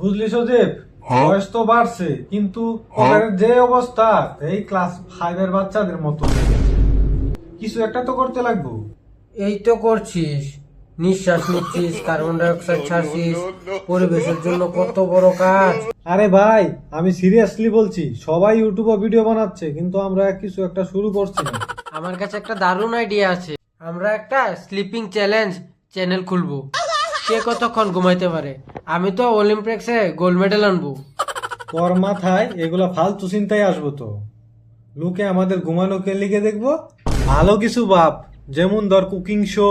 বুঝলি সজীব, বয়স তো বাড়ছে কিন্তু ওদের যে অবস্থা এই ক্লাস 5 এর বাচ্চাদের মতো। কিছু একটা তো করতে লাগবে। এই তো করছিস, নিঃশ্বাস নিচ্ছিস, কার্বন ডাই অক্সাইড ছাড়ছিস, পরিবেশের জন্য কত বড় কাজ। আরে ভাই, আমি সিরিয়াসলি বলছি, সবাই ইউটিউবে ভিডিও বানাচ্ছে কিন্তু আমরা কিছু একটা শুরু করছি না। আমার কাছে একটা দারুণ আইডিয়া আছে। আমরা একটা স্লিপিং চ্যালেঞ্জ চ্যানেল খুলবো। কে কতক্ষণ ঘুমাইতে পারে। আমি তো অলিম্পিক্সে গোল্ড মেডেল আনবো। তোর মাথায় এগুলা ফালতু চিন্তায় আসবো তো। লোকে আমাদের ঘুমানোকে লিখে দেখবো। ভালো কিছু বাপ, যেমন ধর কুকিং শো।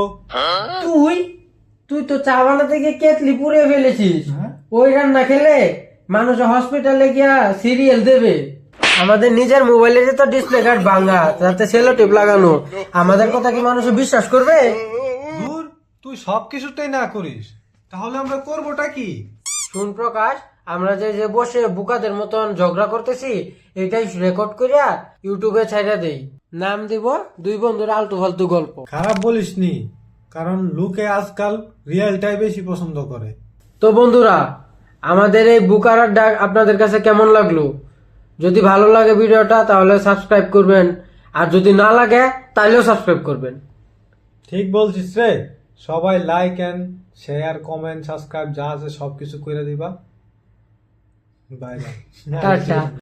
তুই তুই তো চা বানাতে গিয়ে কেটলি পুড়ে ফেলেছিস। ওই রান্না খেলে মানুষ হসপিটালে গিয়া সিরিয়াল দেবে। আমাদের নিজের মোবাইলের তো ডিসপ্লে কার্ড ভাঙা, তাতে সেলো টেপ লাগানো। আমাদের কথা কি মানুষ বিশ্বাস করবে? দূর, তুই সব কিছুতেই না করিস, তাহলে আমরা করবোটা কি? শুন প্রকাশ, আমরা যে যে বসে বুকাদের মতন ঝগড়া করতেছি, এটাই রেকর্ড করিয়া ইউটিউবে ছাইড়া দেই। নাম দিব দুই বন্ধুর আলতু ফালতু গল্প। খারাপ বলিসনি, কারণ লোকে আজকাল রিয়েলটাই বেশি পছন্দ করে। তো বন্ধুরা, আমাদের এই বুকার আড্ডা আপনাদের কাছে কেমন লাগলো? যদি ভালো লাগে ভিডিওটা তাহলে সাবস্ক্রাইব করবেন, আর যদি না লাগে তাহলেও সাবস্ক্রাইব করবেন। ঠিক বলছিস রে। সবাই like and share, comment, subscribe যা আছে সবকিছু করে দিবা। Bye bye. টাটা।